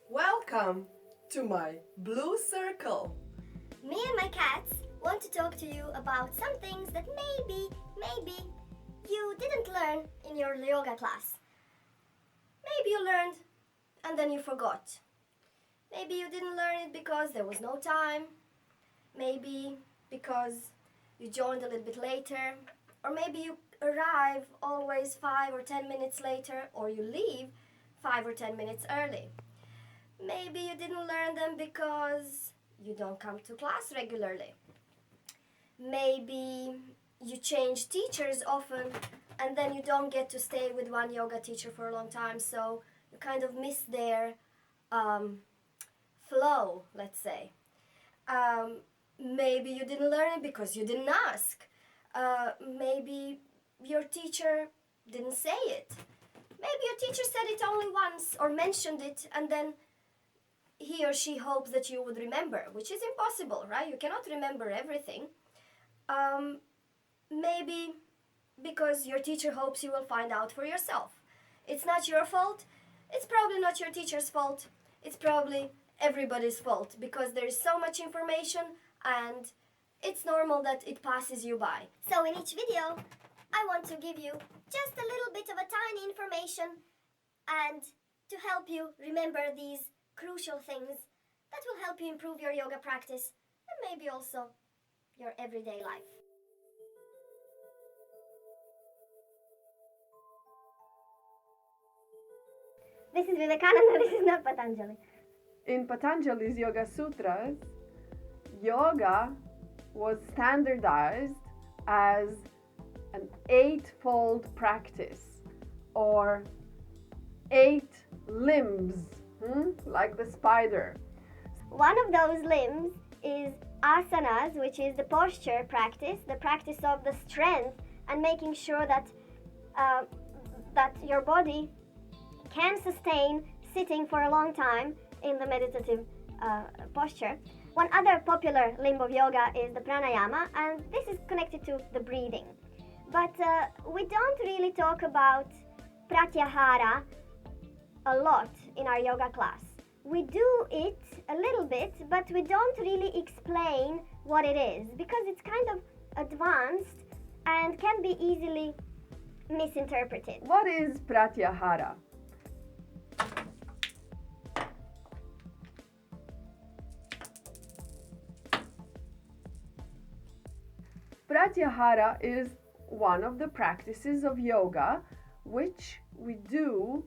Welcome to my blue circle. Me and my cats want to talk to you about some things that maybe you didn't learn in your yoga class. Maybe you learned and then you forgot. Maybe you didn't learn it because there was no time. Maybe because you joined a little bit later. Or maybe you arrive always 5 or 10 minutes later, or you leave 5 or 10 minutes early. Maybe you didn't learn them because you don't come to class regularly. Maybe you change teachers often and then you don't get to stay with one yoga teacher for a long time, so you kind of miss their flow, let's say. Maybe you didn't learn it because you didn't ask. Maybe your teacher didn't say it. Maybe your teacher said it only once or mentioned it, and then he or she hopes that you would remember, which is impossible, right? You cannot remember everything. Maybe because your teacher hopes you will find out for yourself. It's not your fault. It's probably not your teacher's fault. It's probably everybody's fault because there is so much information and it's normal that it passes you by. So in each video, I want to give you just a little bit of a tiny information and to help you remember these crucial things that will help you improve your yoga practice and maybe also your everyday life. This is Vivekananda, this is not Patanjali. In Patanjali's Yoga Sutras, yoga was standardized as an 8-fold practice or 8 limbs, like the spider. One of those limbs is asanas, which is the posture practice, the practice of the strength and making sure that your body can sustain sitting for a long time in the meditative posture. One other popular limb of yoga is the pranayama, and this is connected to the breathing. But we don't really talk about pratyahara a lot in our yoga class. We do it a little bit, but we don't really explain what it is because it's kind of advanced and can be easily misinterpreted. What is pratyahara? Pratyahara is one of the practices of yoga which we do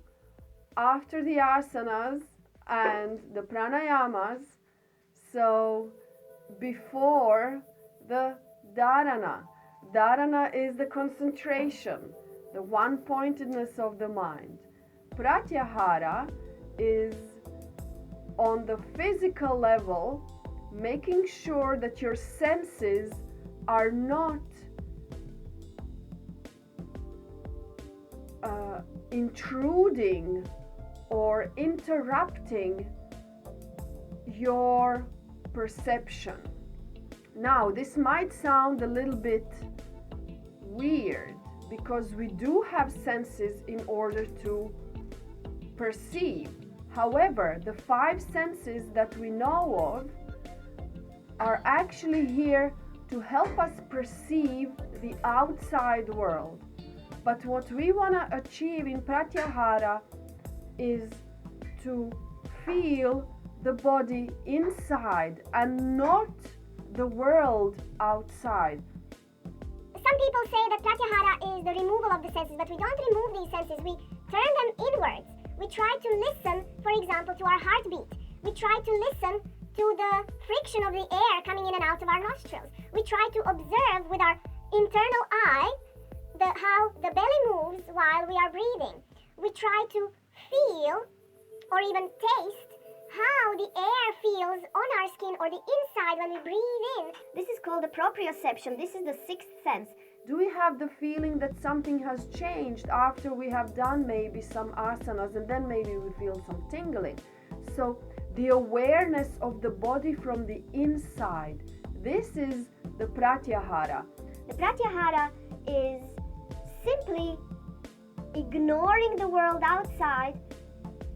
after the asanas and the pranayamas, so before the dharana. Dharana is the concentration, the one-pointedness of the mind. Pratyahara is on the physical level, making sure that your senses are not intruding or interrupting your perception. Now, this might sound a little bit weird because we do have senses in order to perceive. However, the 5 senses that we know of are actually here to help us perceive the outside world. But what we want to achieve in Pratyahara is to feel the body inside and not the world outside. Some people say that Pratyahara is the removal of the senses, but we don't remove these senses, we turn them inwards. We try to listen, for example, to our heartbeat. We try to listen to the friction of the air coming in and out of our nostrils. We try to observe with our internal eye how the belly moves while we are breathing. We try to feel or even taste how the air feels on our skin or the inside when we breathe in. This is called the proprioception. This is the 6th sense. Do we have the feeling that something has changed after we have done maybe some asanas and then maybe we feel some tingling? So the awareness of the body from the inside, this is the Pratyahara. The Pratyahara is simply ignoring the world outside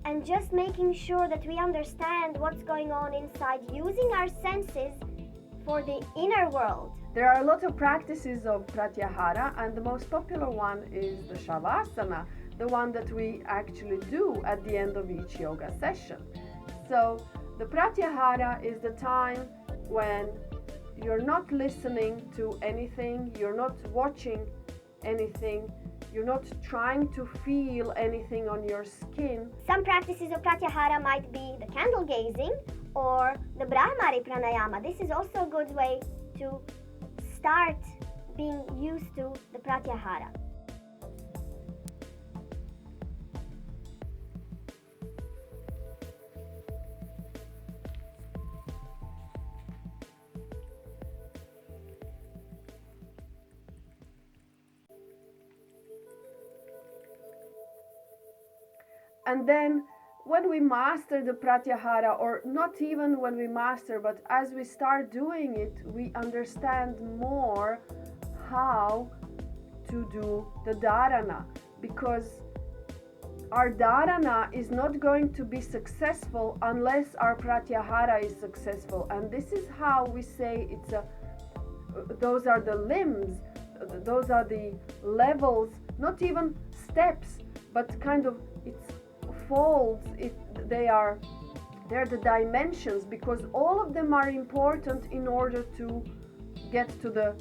and just making sure that we understand what's going on inside, using our senses for the inner world. There are a lot of practices of Pratyahara, and the most popular one is the Shavasana, the one that we actually do at the end of each yoga session. So the Pratyahara is the time when you're not listening to anything, you're not watching anything, you're not trying to feel anything on your skin. Some practices of Pratyahara might be the candle gazing or the Brahmari Pranayama. This is also a good way to start being used to the Pratyahara. And then when we master the Pratyahara, or not even when we master, but as we start doing it, we understand more how to do the dharana, because our dharana is not going to be successful unless our Pratyahara is successful. And this is how we say those are the limbs, those are the levels, not even steps, but kind of it's folds. They're the dimensions, because all of them are important in order to get to the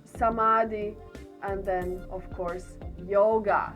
samadhi and then of course yoga.